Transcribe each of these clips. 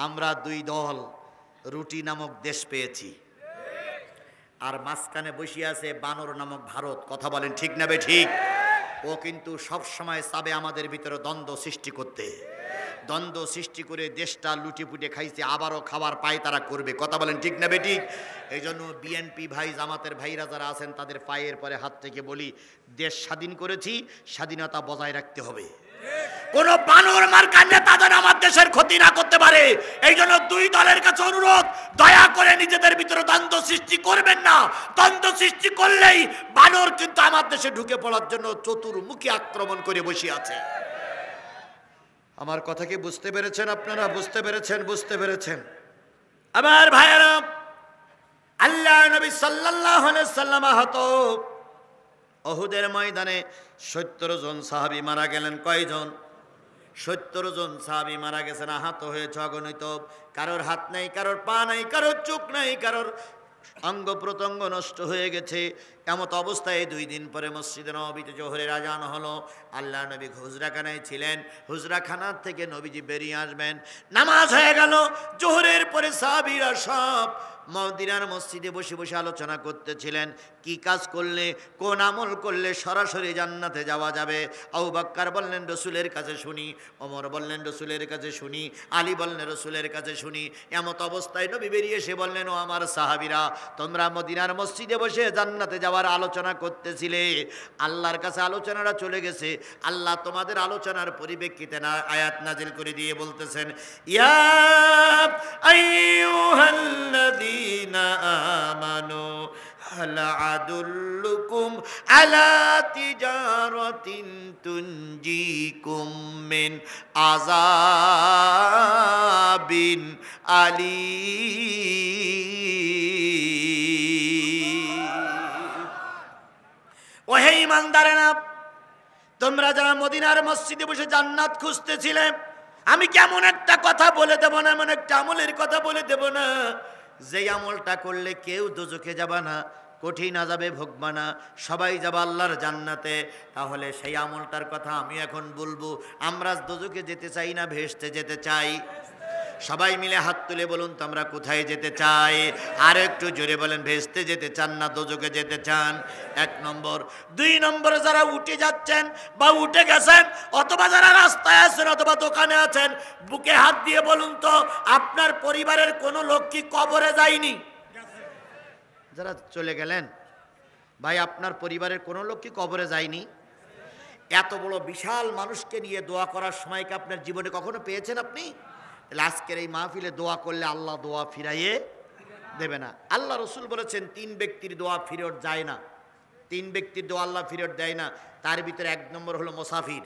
আমরা দুই দল রুটি নামক দেশ পেয়েছি, আর মাঝখানে বসিয়ে আছে বানর নামক ভারত। কথা বলেন ঠিক না বে ঠিক? ও কিন্তু সব সময় চাবে আমাদের ভিতরে দ্বন্দ্ব সৃষ্টি করতে। দ্বন্দ্ব সৃষ্টি করে দেশটা লুটিপুটে খাইছে, আবারও খাবার পায় তারা করবে। কথা বলেন ঠিক না বে ঠিক? এই জন্য বিএনপি ভাই, জামাতের ভাইরা যারা আছেন তাদের পায়ের পরে হাত থেকে বলি, দেশ স্বাধীন করেছি, স্বাধীনতা বজায় রাখতে হবে। কোন বানর মার্কা নেতা যেন আমার দেশের ক্ষতি না করতে পারে। এই জন্য দুই দলের কাছে অনুরোধ, দয়া করে নিজেদের ভিতরে দ্বন্দ্ব সৃষ্টি করবেন না। দ্বন্দ্ব সৃষ্টি করলেই বানর কিন্তু আমার দেশে ঢুকে পড়ার জন্য চতুর্মুখী আক্রমণ করে বসে আছে। আমার কথা কি বুঝতে পেরেছেন আপনারা? বুঝতে পেরেছেন? বুঝতে পেরেছেন? আমার ভাইয়েরা, আল্লাহ নবী সাল্লাল্লাহু আলাইহি সাল্লাম আহত উহুদের ময়দানে 70 জন সাহাবী মারা গেলেন। কয়জন? 70 জন সাহাবী মারা গেছেন, আহত হয়েছে অগণিত। কারোর হাত নাই, কারোর পা নাই, কারোর চোখ নাই, কারোর অঙ্গ প্রত্যঙ্গ নষ্ট হয়ে গেছে। এমত অবস্থায় 2 দিন পরে মসজিদে নববীতে জোহরের আজান হলো। আল্লাহ নবী হুজরাখানায় ছিলেন, হুজরাখানার থেকে নবীজি বেরিয়ে আসবেন। নামাজ হয়ে গেল। জোহরের পরে সাহাবীরা সব মদিনার মসজিদে বসে বসে আলোচনা করতেছিলেন, কি কাজ করলে, কোন আমল করলে সরাসরি জান্নাতে যাওয়া যাবে। আবু বকর বললেন রসুলের কাছে শুনি, ওমর বললেন রসুলের কাছে শুনি, আলী বললেন রসুলের কাছে শুনি। এমত অবস্থায় নবী বেরিয়ে এসে বললেন, ও আমার সাহাবীরা, তোমরা মদিনার মসজিদে বসে জান্নাতে যাওয়ার আলোচনা করতেছিলে, আল্লাহর কাছে আলোচনাটা চলে গেছে। আল্লাহ তোমাদের আলোচনার পরিপ্রেক্ষিতে না আয়াত নাজিল করে দিয়ে বলতেছেন, ইয়া আইয়ুহাল্লাযীনা আমানু হাল আদুল্লুকুম আলা তিজারাতিন তুনজিকুম মিন আযাবিন আলীম। ওহে ঈমানদারেরা, তোমরা যারা মদিনার মসজিদে বসে জান্নাত খুঁজতেছিলে, আমি কেমন একটা কথা বলে দেব না, এমন একটা আমলের কথা বলে দেব না, যেই আমলটা করলে কেউ দোজখে যাবা না, কঠিন আযাবে ভোগবা না, সবাই যাবা আল্লাহর জান্নাতে। তাহলে সেই আমলটার কথা আমি এখন বলবো। আমরা দোজখে যেতে চাই না ভেস্তে যেতে চাই? সবাই মিলে হাত তুলে বলুন তো আমরা কোথায় যেতে চাই? আর একটু জোরে বলেন, ভেস্তে যেতে চান না দোজখে যেতে চান? 1 নম্বর। 2 নম্বরে যারা উঠে যাচ্ছেন বা উঠে গেছেন, অথবা যারা রাস্তায় আছেন অথবা দোকানে আছেন, বুকে হাত দিয়ে বলুন তো আপনার পরিবারের কোনো লোক কি কবরে যায়নি? যারা চলে গেলেন, ভাই আপনার পরিবারের কোনো লোক কি কবরে যায়নি? এত বড় বিশাল মানুষকে নিয়ে দোয়া করার সময় কি আপনার জীবনে কখনো পেয়েছেন আপনি? আজকের এই মাহফিলে দোয়া করলে আল্লাহ দোয়া ফিরাইয়ে দেবে না। আল্লাহ রসুল বলেছেন 3 ব্যক্তির দোয়া ফিরত যায় না। 3 ব্যক্তির দোয়া আল্লাহ ফিরত দেয় না। তার ভিতরে 1 নম্বর হলো মুসাফির।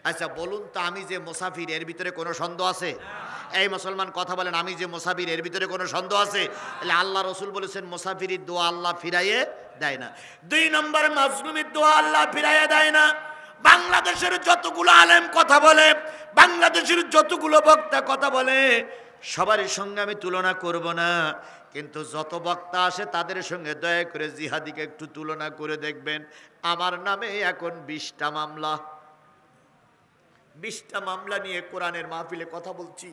আচ্ছা বলুন তো, আমি যে মুসাফির এর ভিতরে কোনো সন্দেহ আছে? এই মুসলমান কথা বলেন, আমি যে মুসাফির এর ভিতরে কোনো সন্দেহ আছে? তাহলে আল্লাহ রসুল বলেছেন মুসাফিরের দোয়া আল্লাহ ফিরাইয়ে দেয় না। 2 নম্বর, মাজলুমের দোয়া আল্লাহ ফিরাইয়ে দেয় না। বাংলাদেশের যতগুলো আলেম কথা বলে, বাংলাদেশের যতগুলো বক্তা কথা বলে, সবার সঙ্গে আমি তুলনা করব না, কিন্তু যত বক্তা আসে তাদের সঙ্গে দয়া করে জিহাদিকে একটু তুলনা করে দেখবেন। আমার নামে এখন 20টা মামলা, 20টা মামলা নিয়ে কোরআনের মাহফিলে কথা বলছি।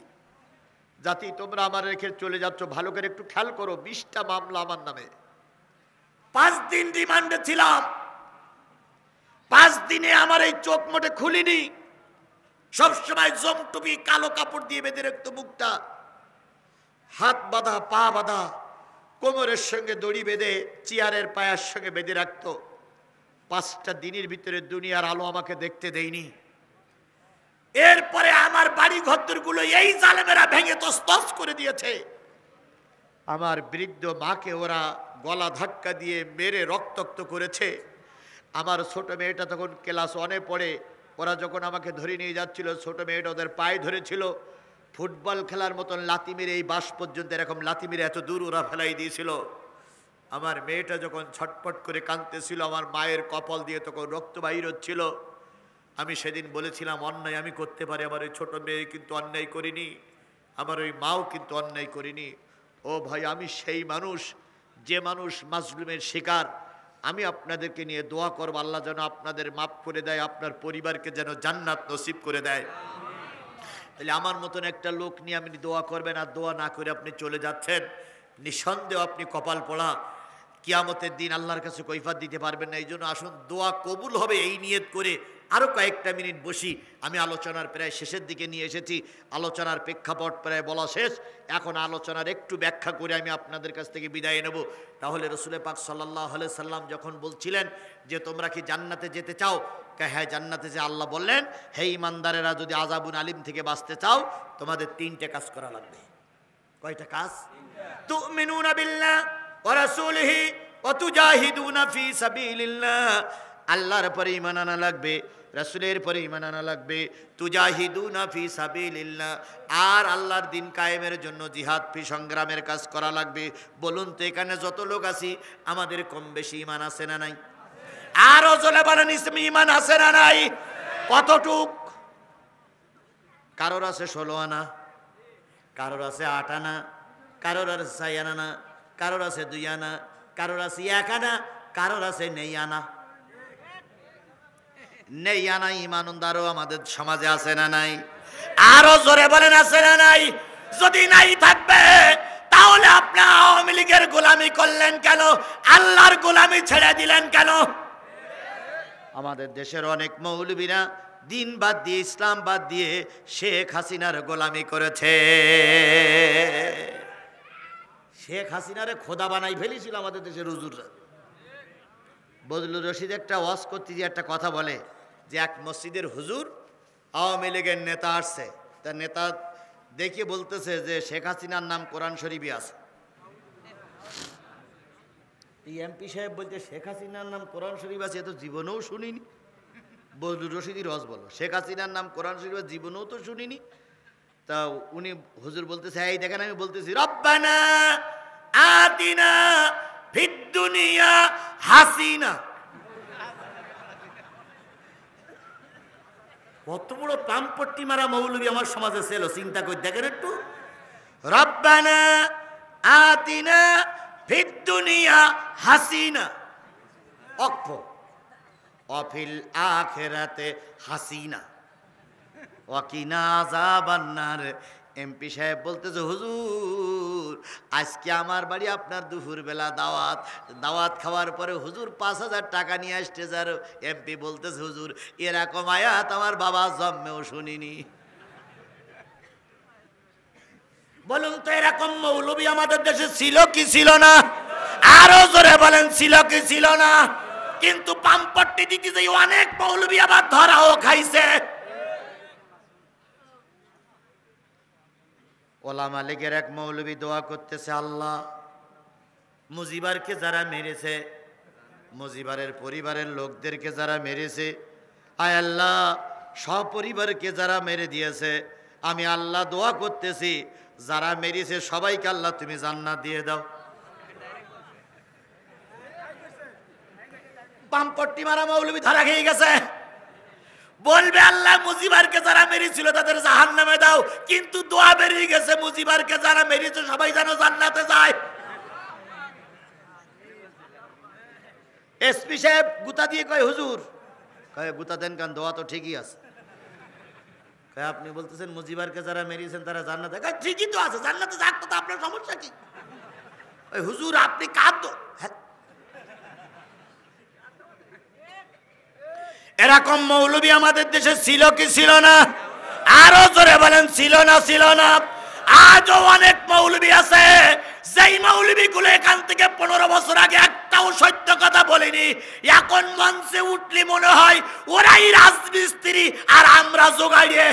জাতি তোমরা আমার রেখে চলে যাচ্ছ, ভালো করে একটু খেয়াল করো। 20টা মামলা আমার নামে। 5 দিন রিমান্ডে ছিলাম। 5 দিনে আমার এই চোখ মোটে খুলিনি। সবসময় জমটুপি কালো কাপড় দিয়ে বেঁধে রাখতো মুখটা, হাত বাঁধা, পা বাঁধা, কোমরের সঙ্গে দড়ি বেঁধে চেয়ারের পায়ের সঙ্গে বেঁধে রাখতো। 5টা দিনের ভিতরে দুনিয়ার আলো আমাকে দেখতে দেয়নি। এরপরে আমার বাড়ি ঘরগুলো এই জালেমেরা ভেঙে তছনছ করে দিয়েছে। আমার বৃদ্ধ মাকে ওরা গলা ধাক্কা দিয়ে মেরে রক্তাক্ত করেছে। আমার ছোট মেয়েটা তখন ক্লাস 1-এ পড়ে। ওরা যখন আমাকে ধরে নিয়ে যাচ্ছিল, ছোট মেয়েটা ওদের পায়ে ধরেছিল। ফুটবল খেলার মতন লাথি মেরে এই বাস পর্যন্ত এরকম লাথি মেরে এত দূর ওরা ফেলাই দিয়েছিল। আমার মেয়েটা যখন ছটপট করে কাঁদতেছিল, আমার মায়ের কপাল দিয়ে তখন রক্ত বাহির হচ্ছিল। আমি সেদিন বলেছিলাম অন্যায় আমি করতে পারি, আমার ওই ছোট মেয়ে কিন্তু অন্যায় করিনি, আমার ওই মাও কিন্তু অন্যায় করিনি। ও ভাই, আমি সেই মানুষ যে মানুষ মাজলুমের শিকার। আমি আপনাদেরকে নিয়ে দোয়া করব, আল্লাহ যেন আপনাদের মাফ করে দেয়, আপনার পরিবারকে যেন জান্নাত নসিব করে দেয়। তাহলে আমার মতন একটা লোক নিয়ে আপনি দোয়া করবেন, আর দোয়া না করে আপনি চলে যাচ্ছেন, নিঃসন্দেহ আপনি কপাল পড়া, কিয়ামতের দিন আল্লাহর কাছে কৈফিয়ত দিতে পারবেন না। এই জন্য আসুন, দোয়া কবুল হবে এই নিয়ত করে আরও কয়েকটা মিনিট বসি। আমি আলোচনার প্রায় শেষের দিকে নিয়ে এসেছি, আলোচনার প্রেক্ষাপট প্রায় বলা শেষ। এখন আলোচনার একটু ব্যাখ্যা করে আমি আপনাদের কাছ থেকে বিদায় নেব। তাহলে রসুল পাক সাল্লাল্লাহু আলাইহি সাল্লাম যখন বলছিলেন যে তোমরা কি জান্নাতে যেতে চাও, হ্যাঁ জান্নাতে যে আল্লাহ বললেন, হে ইমানদারেরা, যদি আযাবুন আলিম থেকে বাঁচতে চাও তোমাদের তিনটে কাজ করা লাগবে। কয়টা কাজ? তুমিনুনা বিল্লাহ ওয়া রাসূলিহি ওয়া তুজাহিদুনা ফি সাবিলিল্লাহ। আল্লাহর পরে ঈমান আনা লাগবে, রাসূলের পরে ঈমান আনা লাগবে, তুজাহিদুনা ফি সাবিলিল্লাহ, আর আল্লাহর দ্বীন কায়েমের জন্য জিহাদ ফি সংগ্রামের কাজ করা লাগবে। বলুন তো এখানে যত লোক আছি আমাদের কম বেশি ঈমান আছে না নাই? আরো জোরে বলেন, ঈমান আছে না নাই? কতটুক? কারোর আছে 16 আনা, কারোর আছে 8 আনা, কারোর আছে 6 আনা, কারোর আছে 2 আনা, কারোর আছে 1 আনা, কারোর আছে নেই আনা। নেই আনা ঈমানদারও আমাদের সমাজে আছে না নাই? আরো জোরে বলেন, আছে না নাই? যদি নাই থাকবে তাহলে আপনি আওয়ামী লীগের গোলামি করলেন কেন? আল্লাহর গোলামি ছেড়ে দিলেন কেন? আমাদের দেশের অনেক মৌলবীরা দিন বাদ দিয়ে, ইসলাম বাদ দিয়ে শেখ হাসিনার গোলামি করেছে। শেখ হাসিনারে খোদা বানাই ফেলেছিল আমাদের দেশের হুজুররা। বজলুর রশিদ একটা ওয়াজ করতে গিয়ে একটা কথা বলে যে এক মসজিদের হুজুর আওয়ামী লীগের নেতা আসছে, তার নেতা দেখে বলতেছে যে শেখ হাসিনার নাম কোরআন শরীফে আছে। এমপি সাহেব বলতে শেখ হাসিনার নাম কোরআন শরীফ আছে, এ তো জীবনেও শুনিনি। বজলুর রশিদই রস বলো, শেখ হাসিনার নাম কোরআন শরীফ জীবনেও তো শুনিনি। তা উনি হুজুর বলতেছে, এই দেখেন আমি বলতেছি, রব্বানা আতিনা ফিদ দুনিয়া হাসিনা। কত বড় পাম্পট্টি মারা মৌলবী আমার সমাজে ছিল, চিন্তা করে দেখেন একটু। রব্বানা আতিনা ফিদ দুনিয়া হাসিনা অক্ষ অফিল আখিরাতে হাসিনা ওয়াকিনা আযাবান নার। এমপি সাহেব বলতেছে, হুজুর আজকে আমার বাড়ি আপনার দুপুরবেলা দাওয়াত, দাওয়াত খাওয়ার পরে হুজুর 5000 টাকা নিয়ে আসতে যার। এমপি বলতেছে, হুজুর এরকম আয়াত আমার বাবা জন্মেও শুনিনি। বলুন তো এরকম মৌলবী আমাদের দেশে ছিল কি ছিল না? আরো জোরে বলেন, ছিল কি ছিল না? কিন্তু পাম্পট্টি দিতে যে অনেক মৌলবী আবার ধরাও খাইছে। ওলামা লীগের এক মৌলবী দোয়া করতেছে, আল্লাহ মুজিবারকে যারা মেরেছে, মুজিবারের পরিবারের লোকদেরকে যারা মেরেছে, আয় আল্লাহ সপরিবারকে যারা মেরে দিয়েছে, আমি আল্লাহ দোয়া করতেছি যারা মেরেছে সবাইকে আল্লাহ তুমি জান্নাত দিয়ে দাও। পাম্পট্টি মারা মৌলবী ধরা খেয়ে গেছে, বলবে আল্লাহ মুজিবারকে যারা মেরেছিল তাদের জাহান্নামে দাও, কিন্তু দোয়া বেরিয়ে গেছে মুজিবারকে যারা মেরেছে সবাই যেন জান্নাতে যায়। এসপি সাহেব গুতা দিয়ে কয়, হুজুর কয় গুতা দেন কারণ দোয়া তো ঠিকই আছে। কয় আপনি বলতেছেন মুজিবারকে যারা মেরেছেন তারা জান্নাতে, কয় ঠিকই তো আছে, জান্নাতে যাক তো আপনার সমস্যা কি? ওই হুজুর আপনি কাঁদ তো। এরকম মৌলবী আমাদের দেশে ছিল কি ছিল না? আরো জোরে বলেন, ছিল না ছিল না? আজও অনেক মৌলবী আছে যেই মৌলবী গুলো এখান থেকে 15 বছর আগে একটাও সত্য কথা বলেনি, এখন মঞ্চে উঠলি মনে হয় ওরাই রাজমিস্ত্রি আর আমরা জোগাড়িয়ে।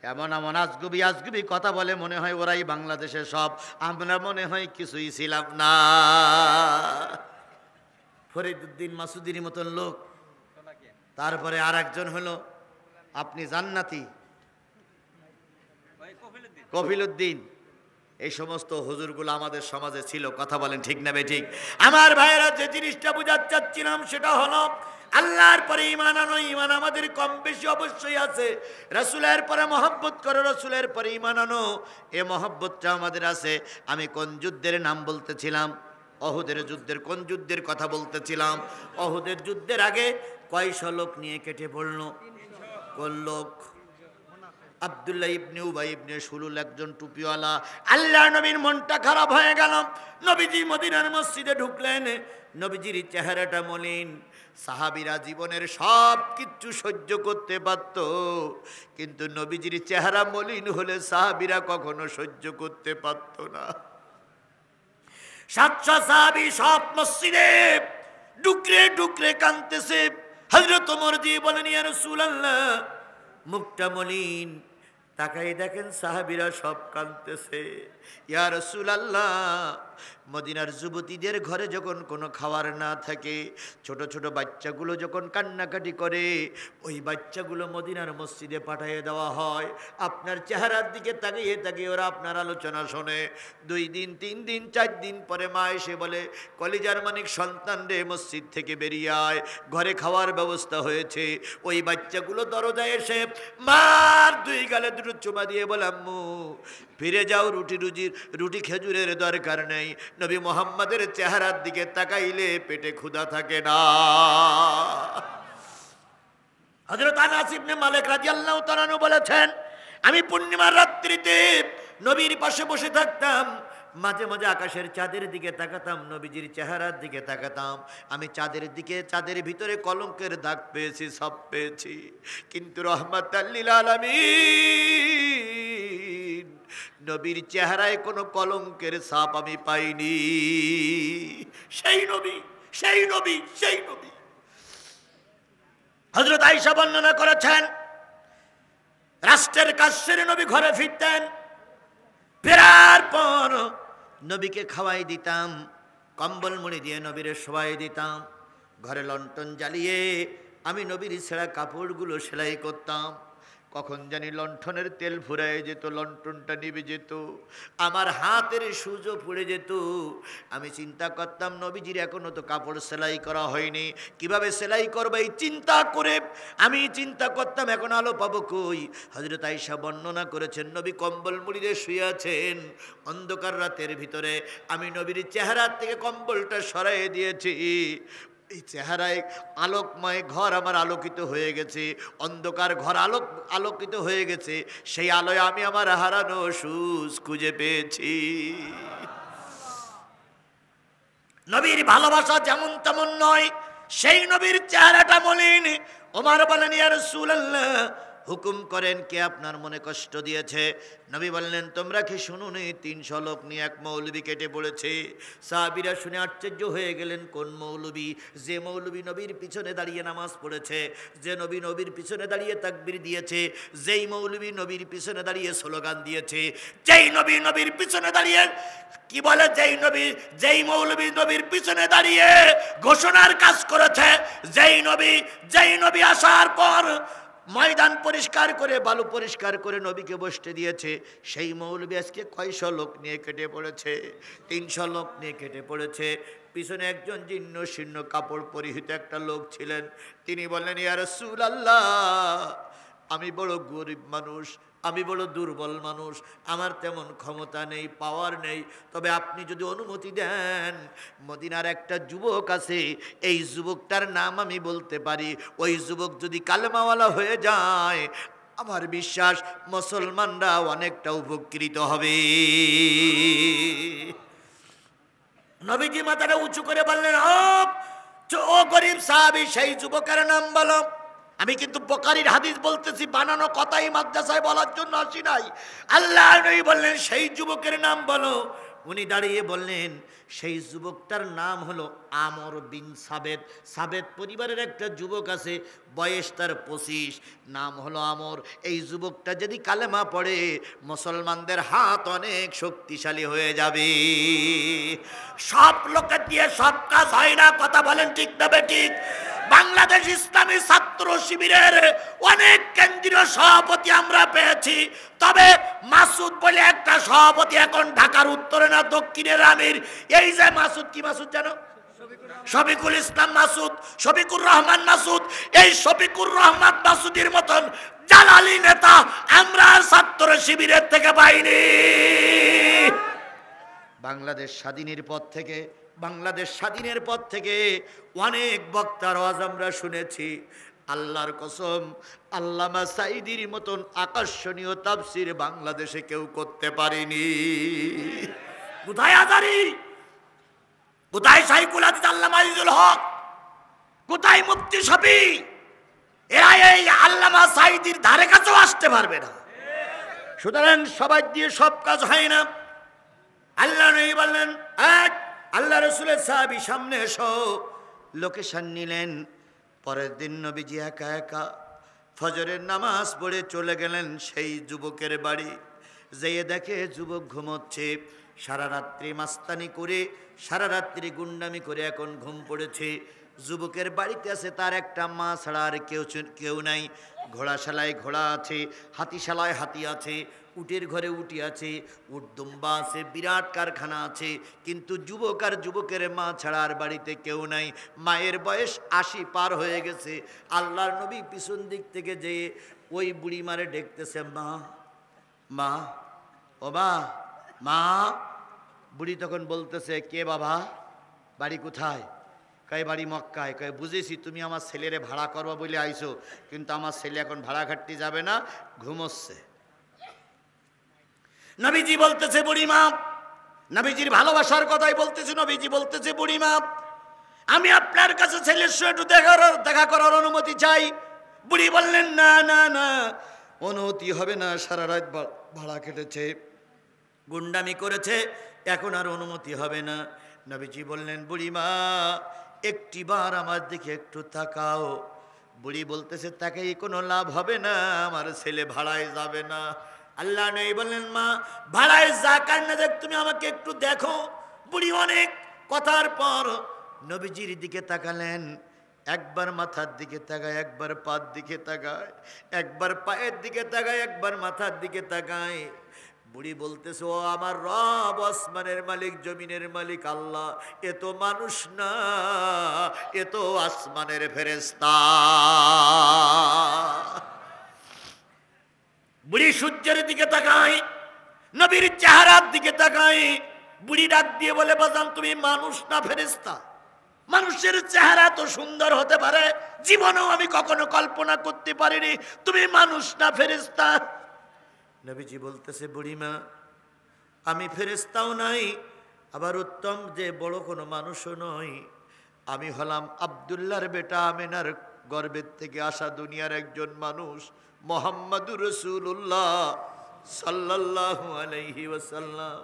এমন এমন আজগুবি কথা বলে মনে হয় ওরাই বাংলাদেশের সব, আমরা মনে হয় কিছুই ছিলাম না। ফরিদউদ্দিন মাসুদির মতন লোক, তারপরে আর একজন হলো আপনি জান্নাতি কফিলউদ্দিন। এই সমস্ত হুজুরগুলো আমাদের সমাজে ছিল, কথা বলেন ঠিক না বেঠিক? আমার ভাইয়েরা, যে জিনিসটা বুঝাতে চাচ্ছিলাম সেটা হলো আল্লাহর পরে ঈমান আনো। ঈমান আমাদের কম বেশি অবশ্যই আছে। রাসূলের পরে মহব্বত করো, রাসূলের পরে ঈমান আনো, এ মহব্বতটা আমাদের আছে। আমি কোন যুদ্ধের নাম বলতেছিলাম? অহুদের যুদ্ধের কোন যুদ্ধের কথা বলতেছিলাম? অহুদের যুদ্ধের আগে কয়শো লোক নিয়ে কেটে পড়ল? কোন লোক? আব্দুল্লাহ ইবনে উবাই ইবনে সুলুল, একজন টুপিওয়ালা। আল্লাহ নবীর মনটা খারাপ হয়ে গেল। নবীজি মদিনার মসজিদে ঢুকলেন। নবীজির চেহারাটা মলিন। সাহাবীরা জীবনের সব কিছু সহ্য করতে পারত, কিন্তু নবীজির চেহারা মলিন হলে সাহাবীরা কখনো সহ্য করতে পারত না। 700 সাহাবী সব মসজিদে ডুকরে ডুকরে কাঁদতেছে। হযরত ওমর জি বলেন, ইয়া রাসূলুল্লাহ, মুখটা মলিন, তাকাই দেখেন সাহাবীরা সব কাঁদতেছে। ইয়া রাসূলুল্লাহ, মদিনার যুবতীদের ঘরে যখন কোনো খাবার না থাকে, ছোট ছোট বাচ্চাগুলো যখন কান্নাকাটি করে, ওই বাচ্চাগুলো মদিনার মসজিদে পাঠিয়ে দেওয়া হয়। আপনার চেহারার দিকে তাকিয়ে তাকিয়ে ওরা আপনার আলোচনা শোনে। 2 দিন 3 দিন 4 দিন পরে মা এসে বলে, কলিজার মানিক সন্তান রে, মসজিদ থেকে বেরিয়ে আয়, ঘরে খাওয়ার ব্যবস্থা হয়েছে। ওই বাচ্চাগুলো দরজায় এসে মার 2 গালে 2 চুমা দিয়ে বলে, আম্মু ফিরে যাও, রুটি খেজুরের দরকার নেই। নবী মুহাম্মাদের চেহারার দিকে তাকাইলে পেটে ক্ষুধা থাকে না। হযরত আনাস ইবনে মালিক রাদিয়াল্লাহু তাআলা আনহু বলেছেন, আমি পূর্ণিমার রাত্রিতে নবীর পাশে বসে থাকতাম। মাঝে মাঝে আকাশের চাঁদের দিকে তাকাতাম, নবীজির চেহারার দিকে তাকাতাম। আমি চাঁদের দিকে, চাঁদের ভিতরে কলঙ্কের দাগ পেয়েছি, সব পেয়েছি, কিন্তু রাহমাতাল লিল আলামিন নবীর চেহারায় কোনো কলঙ্কের ছাপ আমি পাইনি। সেই নবী, সেই নবী, সেই নবী। হযরত আয়েশা বর্ণনা করেছেন, রাষ্ট্রের কাজ সেরে নবী ঘরে ফিরতেন। ফেরার পর নবীকে খাওয়াই দিতাম, কম্বল মুড়ি দিয়ে নবীরে শোয়াই দিতাম। ঘরে লণ্ঠন জ্বালিয়ে আমি নবীর ছেঁড়া কাপড়গুলো সেলাই করতাম। কখন জানি লণ্ঠনের তেল ফুরায় যেত, লণ্ঠনটা নিভে যেত, আমার হাতের সূচও পুড়ে যেত। আমি চিন্তা করতাম, নবীজির এখনো তো কাপড় সেলাই করা হয়নি, কিভাবে সেলাই করবো এই চিন্তা করে আমি চিন্তা করতাম, এখন আলো পাবো কই। হযরত আয়েশা বর্ণনা করেছেন, নবী কম্বল মুড়ি দিয়ে শুয়ে আছেন অন্ধকার রাতের ভিতরে, আমি নবীর চেহারার থেকে কম্বলটা সরাইয়ে দিয়েছি। এই চেহারায় আলোকময় ঘর আমার আলোকিত হয়ে গেছে, অন্ধকার ঘর আলোকিত হয়ে গেছে। সেই আলোয় আমি আমার হারানো সুজ খুঁজে পেয়েছি। নবীর ভালোবাসা যেমন তেমন নয়, সেই নবীর চেহারাটা মলিন। ওমর বলেন, ইয়া রাসূলুল্লাহ, হুকুম করেন, কে আপনার মনে কষ্ট দিয়েছে? নবী বললেন, তোমরা কি শুনুনি 300 লোক নিয়ে এক মৌলবী কেটে পড়েছে। সাহাবীরা শুনে আশ্চর্য হয়ে গেলেন, কোন মৌলবী? যে মৌলবী নবীর পিছনে দাঁড়িয়ে নামাজ পড়েছে, যে নবীর পিছনে দাঁড়িয়ে তাকবীর দিয়েছে, যেই মৌলবী নবীর পিছনে দাঁড়িয়ে স্লোগান দিয়েছে, যেই নবীর পিছনে দাঁড়িয়ে কি বলে, যেই মৌলবী নবীর পিছনে দাঁড়িয়ে ঘোষণার কাজ করেছে, যেই নবী আসার পর ময়দান পরিষ্কার করে, বালু পরিষ্কার করে নবীকে বসতে দিয়েছে, সেই মৌলবী আজকে কয়শো লোক নিয়ে কেটে পড়েছে? 300 লোক নিয়ে কেটে পড়েছে। পিছনে একজন জীর্ণ শীর্ণ কাপড় পরিহিত একটা লোক ছিলেন। তিনি বললেন, ইয়া রাসূলুল্লাহ, আমি বড় গরিব মানুষ, আমি বড় দুর্বল মানুষ, আমার তেমন ক্ষমতা নেই, পাওয়ার নেই, তবে আপনি যদি অনুমতি দেন, মদিনার একটা যুবক আছে, এই যুবকটার নাম আমি বলতে পারি, ওই যুবক যদি কালেমাওয়ালা হয়ে যায়, আমার বিশ্বাস মুসলমানরা অনেকটা উপকৃত হবে। নবীজি মাথাটা উঁচু করে বললেন, ও গরিব সাহাবী, সেই যুবকের নাম বলো। আমি কিন্তু বুখারীর হাদিস বলতেছি, বানানো কথাই মাদ্রাসায় বলার জন্য আসি নাই। আল্লাহর নবী বললেন, সেই যুবকের নাম বলো। উনি দাঁড়িয়ে বললেন, সেই যুবকটার নাম হলো আমর বিন সাবেদ। সাবেদ পরিবারের একটা যুবক আছে, বয়স তার 25, নাম হলো আমর। এই যুবকটা যদি কালেমা পড়ে, মুসলমানদের হাত অনেক শক্তিশালী হয়ে যাবে। সব লোকের দিয়ে সব কাজ হয় না, কথা বলেন ঠিক না বেঠিক? বাংলাদেশ ইসলামী ছাত্র শিবিরের অনেক কেন্দ্রীয় সভাপতি আমরা পেয়েছি, তবে মাসুদ বলে একটা সভাপতি এখন ঢাকার উত্তরে না দক্ষিণের আমির। এই যে মাসুদ, কি মাসুদ জানো? শফিকুল ইসলাম মাসুদ, শফিকুর রহমান মাসুদ। এই শফিকুর রহমান মাসুদের মতন জালালি নেতা আমরা ছাত্র শিবিরের থেকে পাইনি। বাংলাদেশ স্বাধীনের পর থেকে বাংলাদেশ স্বাধীনের পর থেকে অনেক বক্তার আওয়াজ আমরা শুনেছি, আল্লাহর কসম আল্লামা সাঈদীর মতন আকর্ষণীয় তাফসীর বাংলাদেশে কেউ করতে পারেনি। কোথায় আজারি, কোথায় শাইখুল হাদিস আল্লামা আজিজুল হক, কোথায় মুফতি শফি? এরা এই আল্লামা সাঈদীর ধারে কাছেও আসতে পারবে না। সুতরাং সবাই দিয়ে সব কাজ হয় না। আল্লাহ নবী বললেন, আল্লাহ রসুলের সাহাবী সামনে এসো। লোকেশন নিলেন। পরের দিন নবীজি একা একা ফজরের নামাজ পড়ে চলে গেলেন সেই যুবকের বাড়ি। যেয়ে দেখে যুবক ঘুমোচ্ছে। সারা রাত্রি মাস্তানি করে, সারা রাত্রি গুন্ডামি করে এখন ঘুম পড়েছে। যুবকের বাড়িতে আছে তার একটা মা ছাড়া আর কেউ নাই। ঘোড়াশালায় ঘোড়া আছে, হাতিশালায় হাতি আছে, উটের ঘরে উটি আছে, উট দুম্বা আছে, বিরাট কারখানা আছে, কিন্তু যুবক আর যুবকের মা ছাড়া আর বাড়িতে কেউ নাই। মায়ের বয়স 80 পার হয়ে গেছে। আল্লাহর নবী পিছন দিক থেকে যেয়ে ওই বুড়ি মারে দেখতেছে, মা মা, ও মা, মা। বুড়ি তখন বলতেছে, কে বাবা, বাড়ি কোথায়? কয় বাড়ি মক্কায়। কয় বুঝেছি তুমি আমার ছেলেরে ভাড়া করবা বলে আইছো, কিন্তু আমার ছেলে এখন ভাড়া খাটতে যাবে না, ঘুমোচ্ছে। নবীজি বলতেছে বুড়িমা, নবীজির ভালোবাসার কথাই বলতেছে। নবীজি বলতেছে বুড়িমা, আমি আপনার কাছে ছেলের সঙ্গে একটু দেখা করার অনুমতি চাই। বুড়ি বললেন, না না না, অনুমতি হবে না, সারা রাত ভাড়া কেটেছে, গুন্ডামি করেছে, এখন আর অনুমতি হবে না। নবীজি বললেন, বুড়িমা একটিবার আমার দিকে একটু তাকাও। বুড়ি বলতেছে, তাকাই কোনো লাভ হবে না, আমার ছেলে ভাড়ায় যাবে না। আল্লাহ নবী বললেন, মা ভাড়ায় যাক আর না যাক তুমি আমাকে একটু দেখো। বুড়ি অনেক কথার পর নবীজির দিকে তাকালেন। একবার মাথার দিকে তাকায়, একবার পায়ের দিকে তাকায়, একবার পায়ের দিকে তাকায়, একবার মাথার দিকে তাকায়। বুড়ি বলতেছে, ও আমার রব, আসমানের মালিক, জমিনের মালিক আল্লাহ, এ তো মানুষ না, এ তো আসমানের ফেরেশতা। বুড়ি সূর্যের দিকে তাকায়, নবীর চেহারার দিকে তাকায়। বুড়ি ডাক দিয়ে বলে, বাজান তুমি মানুষ না ফেরেশতা? মানুষের চেহারা তো সুন্দর হতে পারে, জীবনেও আমি কখনো কল্পনা করতে পারিনি তুমি মানুষ না ফেরেশতা। নবীজি বলতেছে, বুড়িমা আমি ফেরেশতাও নাই, আবার উত্তম যে বড় কোনো মানুষও নই। আমি হলাম আব্দুল্লাহর বেটা, আমেনার গর্ভের থেকে আসা দুনিয়ার একজন মানুষ, মুহাম্মাদুর রাসূলুল্লাহ সাল্লাল্লাহু আলাইহি ওয়াসাল্লাম।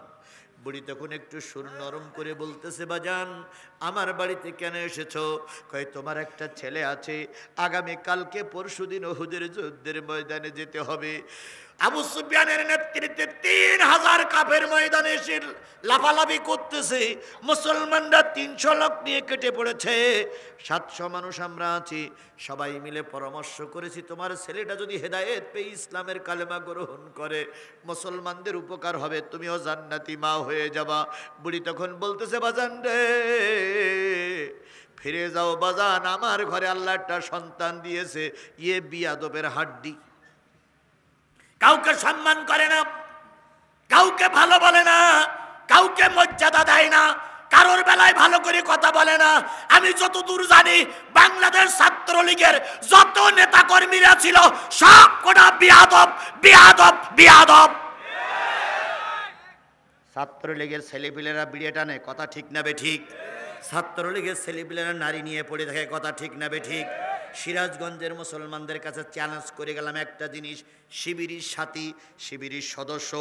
বুড়ি তখন একটু সুর নরম করে বলতেছে, বাজান আমার বাড়িতে কেন এসেছো? কয় তোমার একটা ছেলে আছে, আগামী কালকে পরশুদিন উহুদের যুদ্ধের ময়দানে যেতে হবে। আবু সুফিয়ানের নেতৃত্বে 3000 কাফের ময়দানে এসে লাফালাফি করতেছে। মুসলমানরা 300 লোক নিয়ে কেটে পড়েছে, 700 মানুষ আমরা আছি। সবাই মিলে পরামর্শ করেছি, তোমার ছেলেটা যদি হেদায়েত পেয়ে ইসলামের কালেমা গ্রহণ করে মুসলমানদের উপকার হবে, তুমিও জান্নাতি মা হয়ে যাবা। বুড়ি তখন বলতেছে, বাজান রে ফিরে যাও বাজান, আমার ঘরে আল্লাহ একটা সন্তান দিয়েছে, ইয়ে বিয়াদবের হাড্ডি, কাউকে সম্মান করে না, কাউকে ভালো বলে না, কাউকে মর্যাদা দেয় না, কারোর বেলায় ভালো করে কথা বলে না। আমি যতদূর জানি বাংলাদেশ ছাত্রলীগের যত নেতা কর্মীরা ছিল সব কোটা বিয়াদব বিয়াদব বিয়াদব। ছাত্রলীগের ছেলেপিলেরা বিড়িয়ে টানে, কথা ঠিক না বে ঠিক? ছাত্রলীগের ছেলেপিলেরা নারী নিয়ে পড়ে থাকে, কথা ঠিক না বে ঠিক? সিরাজগঞ্জের মুসলমানদের কাছে চ্যালেঞ্জ করে গেলাম একটা জিনিস, শিবিরের সাথী, শিবিরের সদস্য,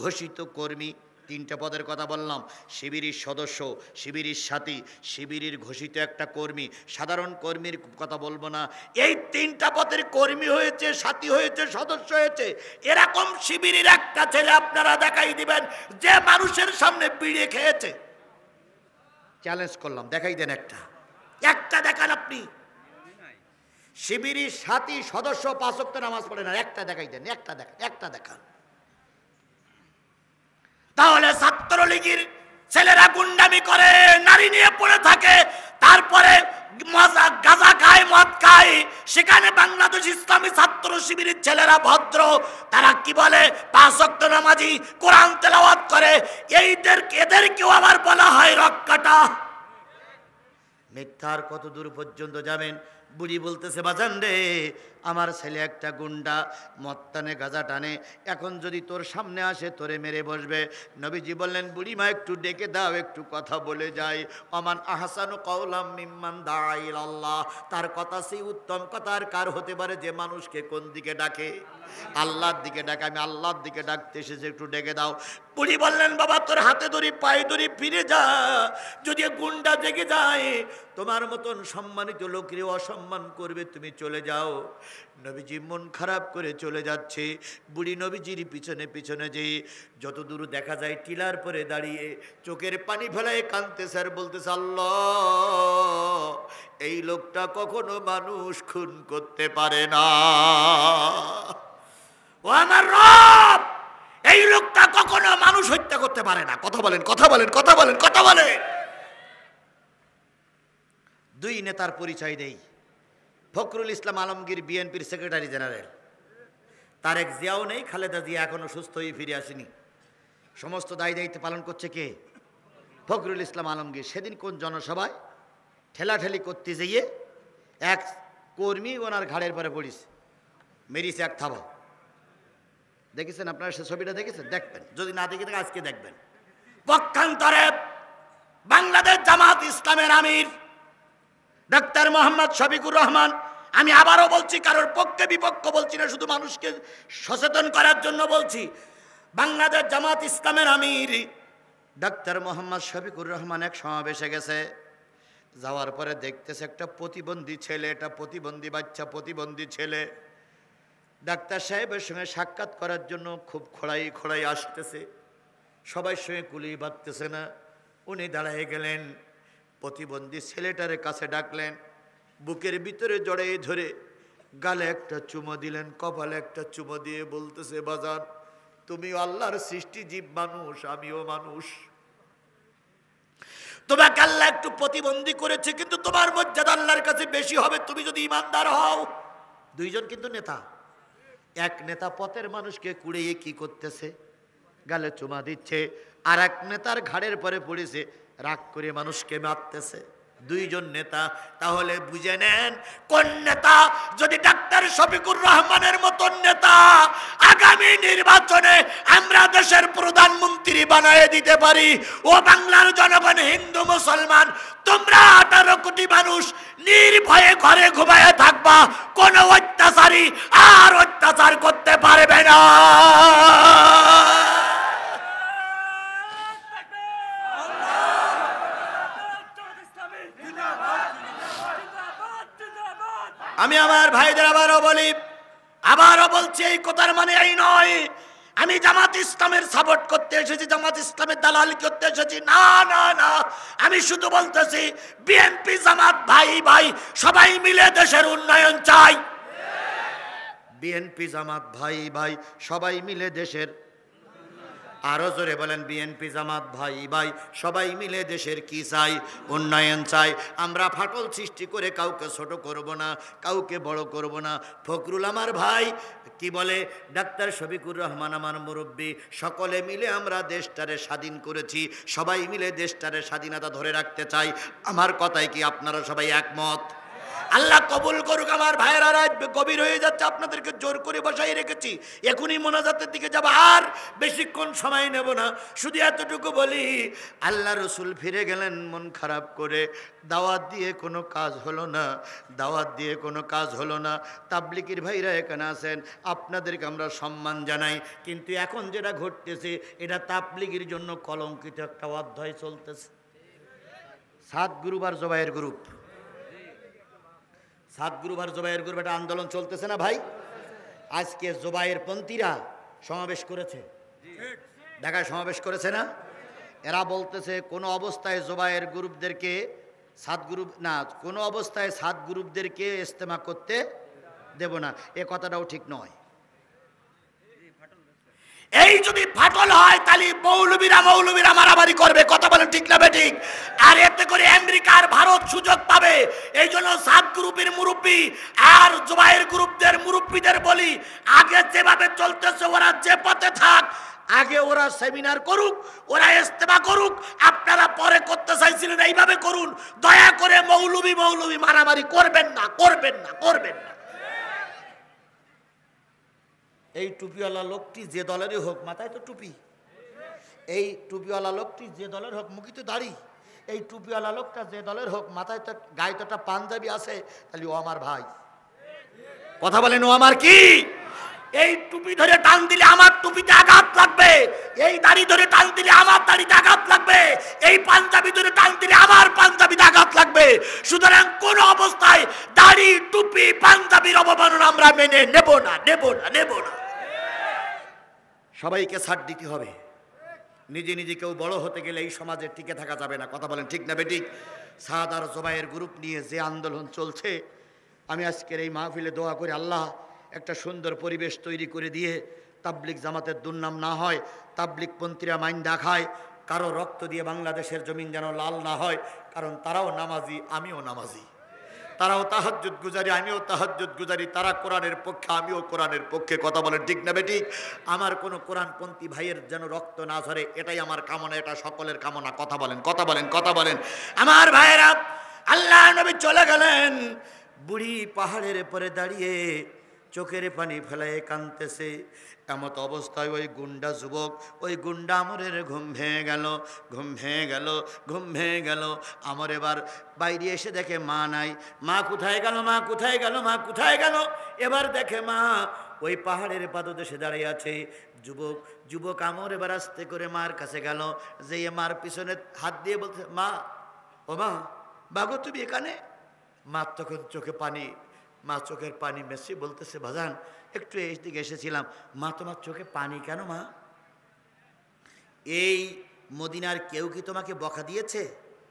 ঘোষিত কর্মী, 3টা পদের কথা বললাম, শিবিরের সদস্য, শিবিরের সাথী, শিবিরের ঘোষিত একটা কর্মী, সাধারণ কর্মীর কথা বলবো না, এই 3টা পদের কর্মী হয়েছে, সাথী হয়েছে, সদস্য হয়েছে। এরকম শিবিরের একটা ছেলে আপনারা দেখাই দিবেন যে মানুষের সামনে বিড়িয়ে খেয়েছে। চ্যালেঞ্জ করলাম, দেখাই দেন একটা দেখান আপনি। শিবিরের সাথী সদস্য 5 ওয়াক্ত নামাজ পড়ে না, একটা দেখাই দেন, একটা দেখান। তাহলে ছাত্রলীগের ছেলেরা গুন্ডামি করে, নারী নিয়ে পড়ে থাকে, তারপরে গাঁজা খায়, মদ খায়, সেখানে বাংলাদেশ ইসলামী ছাত্র শিবিরের ছেলেরা ভদ্র, তারা কি বলে 5 ওয়াক্ত নামাজি, কোরআন তেলাওয়াত করে। এদেরকেও আবার বলা হয় রক্কাটা। মিথ্যার কত দূর পর্যন্ত যাবেন? বুড়ি বলতেছে, বাজান রে, আমার ছেলে একটা গুন্ডা, মদ টানে, গাঁজা টানে, এখন যদি তোর সামনে আসে তোরে মেরে বসবে। নবীজি বললেন, বুড়িমা একটু ডেকে দাও, একটু কথা বলে যাই। অমান আহসানু কওলাম মিম্মান দাআ ইলাল্লাহ, তার কথা সেই উত্তম কথা আর কার হতে পারে যে মানুষকে কোন দিকে ডাকে? আল্লাহর দিকে ডাকে। আমি আল্লাহর দিকে ডাকতে এসেছি, একটু ডেকে দাও। বুড়ি বললেন, বাবা তোর হাতে ধরি পায়ে ধরি, ফিরে যা, যদি গুন্ডা জেগে যায় তোমার মতন সম্মানিত লোকের অসম্মান করবে, তুমি চলে যাও। নবীজি মন খারাপ করে চলে যাচ্ছে। বুড়ি নবীজির পিছনে পিছনে যে যত দূর দেখা যায় টিলার পরে দাঁড়িয়ে চোখের পানি ফেলায় কাঁদতেছে আর বলতেছে, আল্লাহ, এই লোকটা কখনো মানুষ খুন করতে পারে না। ও আমার রব, এই লোকটা কখনো মানুষ হত্যা করতে পারে না। কথা বলেন, কথা বলেন, কথা বলেন, কথা বলেন। দুই নেতার পরিচয় দেই। ফখরুল ইসলাম আলমগীর বিএনপির সেক্রেটারি জেনারেল, তারেক জিয়াও নেই, খালেদা জিয়া এখনো সুস্থ হয়ে ফিরে আসেনি। সমস্ত দায়ী দায়িত্ব পালন করছে কে? ফখরুল ইসলাম আলমগীর। সেদিন কোন জনসভায় ঠেলাঠেলি করতে যেয়ে এক কর্মী ওনার ঘাড়ের পরে পড়িস, মেরিছে এক থাবা। দেখেছেন আপনারা সে ছবিটা? দেখেছেন? দেখবেন, যদি না দেখে থাকে আজকে দেখবেন। পক্ষান্তরে বাংলাদেশ জামাত ইসলামের আমির ডাক্তার মোহাম্মদ শফিকুর রহমান, আমি আবারও বলছি, কারোর পক্ষে বিপক্ষ বলছি না, শুধু মানুষকে সচেতন করার জন্য বলছি। বাংলাদেশ জামাত ইসলামের আমির ডাক্তার মোহাম্মদ শফিকুর রহমান এক সমাবেশে গেছে। যাওয়ার পরে দেখতেছে একটা প্রতিবন্ধী ছেলে, এটা প্রতিবন্ধী বাচ্চা, প্রতিবন্ধী ছেলে ডাক্তার সাহেবের সঙ্গে সাক্ষাৎ করার জন্য খুব খোড়াই খোড়াই আসতেছে, সবাই সঙ্গে কুলি বাঁধতেছে না। উনি দাঁড়ায় গেলেন, প্রতিবন্ধী ছেলেটারে কাছে ডাকলেন, বুকের ভিতরে জড়াই ধরে গালে একটা চুমো দিলেন, কপালে একটা চুমো দিয়ে বলতেছে, বাজান, তুমিও আল্লাহর সৃষ্টি জীব মানুষ, আমিও মানুষ, তোমাকে আল্লাহ একটু প্রতিবন্ধী করেছে, কিন্তু তোমার মর্যাদা আল্লাহর কাছে বেশি হবে তুমি যদি ইমানদার হও। দুইজন কিন্তু নেতা। এক নেতা পথের মানুষকে কুড়িয়ে কি করতেছে, গালে চুমা দিচ্ছে, আর এক নেতার ঘাড়ের পরে পড়েছে, রাগ করে মানুষকে মারতেছে। দুইজন নেতা। তাহলে বুঝে নেন কোন নেতা যদি ডাক্তার শফিকুর রহমানের মতন নেতা আগামী নির্বাচনে আমরা দেশের প্রধানমন্ত্রী বানিয়ে দিতে পারি। ও বাংলার জনগণ, হিন্দু মুসলমান, তোমরা 18 কোটি মানুষ নির্ভয়ে ঘরে ঘুমায় থাকবা, কোন অত্যাচারী আর অত্যাচার করতে পারবে না। আমি আমার ভাইদের আবারও বলছি, এই কথার মানে এই নয় আমি জামাত ইসলামের সাপোর্ট করতে এসেছি, জামাত ইসলামের দালালি করতে এসেছি, না না না। আমি শুধু বলতেছি, বিএনপি জামাত ভাই ভাই সবাই মিলে দেশের উন্নয়ন চাই। বিএনপি জামাত ভাই ভাই সবাই মিলে দেশের, আরো জোরে বলেন, বিএনপি জামাত ভাই ভাই সবাই মিলে দেশের কি চাই? উন্নয়ন চাই। আমরা ফাটল সৃষ্টি করে কাউকে ছোট করব না, কাউকে বড় করব না। ফখরুল আমার ভাই কি বলে, ডাক্তার শফিকুর রহমান আমার মুরব্বী, সকলে মিলে আমরা দেশটারে স্বাধীন করেছি, সবাই মিলে দেশটারে স্বাধীনতা ধরে রাখতে চাই। আমার কথায় কি আপনারা সবাই একমত? আল্লাহ কবুল করুক। আমার ভাইয়েরা রাত গভীর হয়ে যাচ্ছে, আপনাদেরকে জোর করে বসাই রেখেছি, এখনই মোনাজাতের দিকে যাব, আর বেশিক্ষণ সময় নেব না। শুধু এতটুকু বলি, আল্লাহ রসুল ফিরে গেলেন মন খারাপ করে। দাওয়াত দিয়ে কোনো কাজ হলো না, দাওয়াত দিয়ে কোনো কাজ হলো না। তাবলিগের ভাইরা এখানে আছেন, আপনাদেরকে আমরা সম্মান জানাই, কিন্তু এখন যেটা ঘটতেছে এটা তাবলিগের জন্য কলঙ্কিত একটা অধ্যায় চলতেছে। 7 গ্রুপ আর জবাইয়ের গ্রুপ, 7 গ্রুপ আর জবাইয়ের গ্রুপ একটা আন্দোলন চলতেছে না ভাই? আজকে জবাইয়ের পন্থীরা সমাবেশ করেছে, ঢাকায় সমাবেশ করেছে না? এরা বলতেছে কোনো অবস্থায় জবাইয়ের গ্রুপদেরকে 7 গ্রুপ না, কোনো অবস্থায় 7 গ্রুপদেরকে ইজতেমা করতে দেব না। এ কথাটাও ঠিক নয়। এই যদি ফাটল হয় তাহলে মৌলবীরা মারামারি করবে, কথা বলেন ঠিক না বেঠিক? আর এতে করে আমেরিকা আর ভারত সুযোগ পাবে। এই জন্য 7 গ্রুপের মুরব্বী আর জবাইয়ের গ্রুপদের মুরব্বীদের বলি, আগে যেভাবে চলতেছে ওরা যে পথে থাক, আগে ওরা সেমিনার করুক, ওরা ইস্তেমা করুক, আপনারা পরে করতে চাইছিলেন এইভাবে করুন। দয়া করে মৌলবি মৌলবি মারামারি করবেন না, করবেন না, করবেন না। এই টুপিওয়ালা লোকটি যে দলেরই হোক, মাথায় তো টুপি, এই টুপিওয়ালা লোকটি যে দলের হোক, মুখে তো দাড়ি, এই টুপিওয়ালা লোকটা যে দলের হোক, মাথায় তো গায়ে তো একটা পাঞ্জাবি আছে, তাহলে ও আমার ভাই। কথা বলেন, ও আমার কি? এই টুপি ধরে টান দিলে আমার টুপিতে আঘাত লাগবে, এই দাড়ি ধরে টান দিলে আমার দাড়িতে আঘাত লাগবে, এই পাঞ্জাবি ধরে টান দিলে আমার পাঞ্জাবিতে আঘাত লাগবে। সুতরাং কোন অবস্থায় দাড়ি, টুপি, পাঞ্জাবির অবমাননা আমরা মেনে নেব না, নেব না, নেব না। সবাইকে ছাড় দিতে হবে। নিজে নিজে কেউ বড় হতে গেলে এই সমাজে টিকে থাকা যাবে না। কথা বলেন ঠিক না বেঠিক? সাদ আর জোবাইয়ের গ্রুপ নিয়ে যে আন্দোলন চলছে, আমি আজকের এই মাহফিলে দোয়া করি আল্লাহ একটা সুন্দর পরিবেশ তৈরি করে দিয়ে তাবলিগ জামাতের দুর্নাম না হয়, তাবলিগ পন্থীরা মাইন দেখায়, কারো রক্ত দিয়ে বাংলাদেশের জমিন যেন লাল না হয়। কারণ তারাও নামাজি, আমিও নামাজি, তারাও তাহাজ্জুদ গুজারি, আমিও তাহাজ্জুদ গুজারি, তারা কোরআনের পক্ষে, আমিও কোরআনের পক্ষে। কথা বলেন ঠিক না বেঠিক? আমার কোনো কোরআনপন্থী ভাইয়ের যেন রক্ত না ঝরে, এটাই আমার কামনা, এটা সকলের কামনা। কথা বলেন, কথা বলেন, কথা বলেন। আমার ভাইয়েরা, আল্লাহ নবী চলে গেলেন, বুড়ি পাহাড়ের পরে দাঁড়িয়ে চোখের পানি ফেলায় কাঁদতেছে। এমত অবস্থায় ওই গুন্ডা যুবক, ওই গুন্ডা আমরের ঘুম ভেঙে গেল, ঘুম ভেঙে গেল, ঘুম ভেঙে গেল। আমর এবার বাইরে এসে দেখে মা নাই। মা কোথায় গেল, মা কোথায় গেল, মা কোথায় গেল? এবার দেখে মা ওই পাহাড়ের পাদদেশে দাঁড়িয়ে আছে। যুবক যুবক আমর এবার আস্তে করে মার কাছে গেল, যে মার পিছনে হাত দিয়ে বলছে, মা, ও মা, বাগো তুমি এখানে? মা তখন চোখে পানি, মা চোখের পানি মেসি বলতেছে, বাজান একটু এই দিকে এসেছিলাম। মা, তোমার চোখে পানি কেন মা? এই মদিনার কেউ কি তোমাকে বকা দিয়েছে?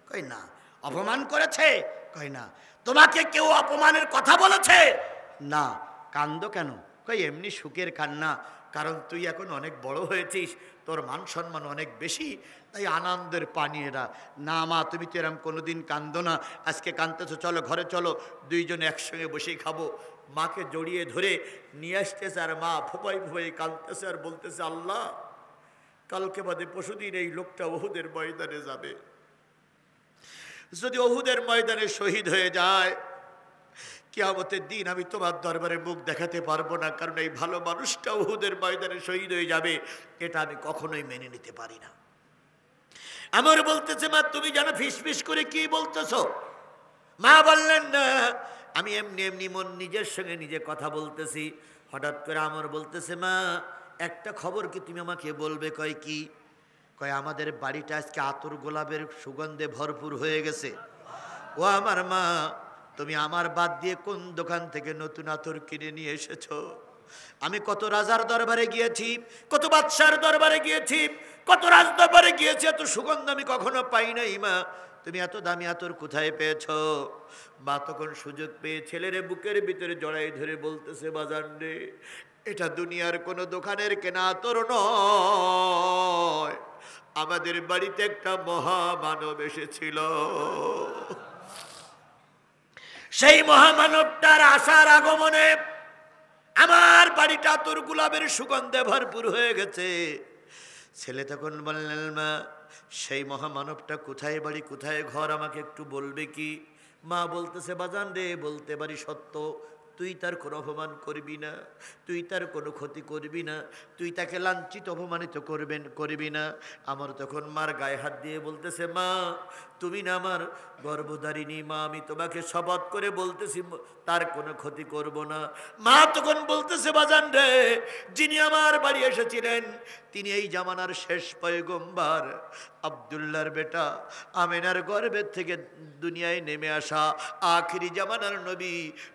কই না। অপমান করেছে? কই না। তোমাকে কেউ অপমানের কথা বলেছে? না। কান্দো কেন? কই এমনি সুখের কান্না, কারণ তুই এখন অনেক বড় হয়েছিস, তোর মান সম্মান অনেক বেশি, তাই আনন্দের পানি এরা। না মা, তুমি তো এরম কোনোদিন কান্দো না, আজকে কান্দতেছো, চলো ঘরে চলো, দুইজনে একসঙ্গে বসেই খাবো। মাকে জড়িয়ে ধরে নিয়ে আসতেছে, আর মা ফোপাই ফোপাই কাঁদতেছে আর বলতেছে, আল্লাহ কালকে বাদে পরশুদিন এই লোকটা ওহুদের ময়দানে যাবে, যদি ওহুদের ময়দানে শহীদ হয়ে যায়, কিয়ামতের দিন আমি তোমার দরবারে মুখ দেখাতে পারবো না, কারণ এই ভালো মানুষটা উহুদের ময়দানে শহীদ হয়ে যাবে, এটা আমি কখনোই মেনে নিতে পারি না। আমার বলতেছে, মা তুমি যেন ফিস ফিস করে কি বলতেছো? মা বললেন, না আমি এমনি এমনি মন নিজের সঙ্গে নিজে কথা বলতেছি। হঠাৎ করে আমার বলতেছে, মা একটা খবর কি তুমি আমাকে বলবে? কয় কি? কয় আমাদের বাড়িটা আজকে আতর গোলাপের সুগন্ধে ভরপুর হয়ে গেছে। ও আমার মা, তুমি আমার বাদ দিয়ে কোন দোকান থেকে নতুন আতর কিনে নিয়ে এসেছো? আমি কত রাজার দরবারে গিয়েছি, কত বাদশার দরবারে গিয়েছি, কত রাজ দরবারে গিয়েছি, এত সুগন্ধ আমি কখনো পাই নাই। মা তুমি এত দামি আতর কোথায় পেয়েছ? মা তখন সুযোগ পেয়ে ছেলের বুকের ভিতরে জড়াই ধরে বলতেছে, বাজান রে, এটা দুনিয়ার কোনো দোকানের কেনা আতর নয়, আমাদের বাড়িতে একটা মহামানব এসেছিল, সেই মহামানবটার আসার আগমনে আমার বাড়িটা তোর গোলাপের সুগন্ধে ভরপুর হয়ে গেছে। ছেলে তখন বললেন, মা সেই মহামানবটা কোথায় বাড়ি, কোথায় ঘর, আমাকে একটু বলবে কি? মা বলতেছে, বাজান রে, বলতে পারি সত্য, তুই তার কোনো অপমান করবি না, তুই তার কোনো ক্ষতি করবি না, তুই তাকে লাঞ্ছিত অপমানিত করবি না। আমার তখন মার গায়ে হাত দিয়ে বলতেছে, মা তুমি না আমার গর্ভধারিণী, মা আমি তোমাকে শপথ করে বলতেছি তার কোনো ক্ষতি করব না। মা তখন বলতেছে, বাজান রে, যিনি আমার বাড়ি এসেছিলেন তিনি এই জামানার শেষ পয়গম্বর আব্দুল্লাহর বেটা, আমিনার গর্ভের থেকে দুনিয়ায় নেমে আসা আখিরি জামানার নবী,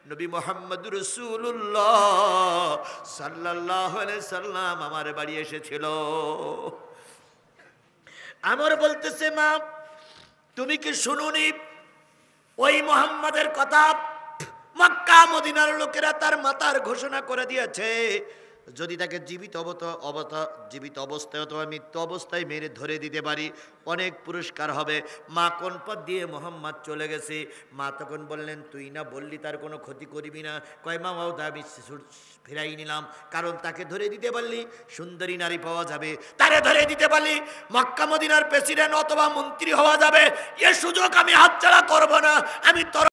নবী মুহাম্মদুর রাসূলুল্লাহ সাল্লাল্লাহু আলাইহি সাল্লাম আমার বাড়ি এসেছিল। আমার বলতেছে, মা তুমি কি শুনুনি ওই মুহাম্মাদের কথা? মক্কা মদিনার লোকেরা তার মাতার ঘোষণা করে দিয়েছে, যদি তাকে জীবিত অবস্থায় অথবা মৃত্যু অবস্থায় মেরে ধরে দিতে পারি অনেক পুরস্কার হবে। মা কোন পথ দিয়ে মোহাম্মদ চলে গেছে, মা তখন বললেন তুই না বললি তার কোনো ক্ষতি করবি না। কয় মা বাবা আমি ফিরাই নিলাম, কারণ তাকে ধরে দিতে পারলি সুন্দরী নারী পাওয়া যাবে, তারে ধরে দিতে পারলি মক্কা মদিনার প্রেসিডেন্ট অথবা মন্ত্রী হওয়া যাবে। এ সুযোগ আমি হাতছাড়া করব না। আমি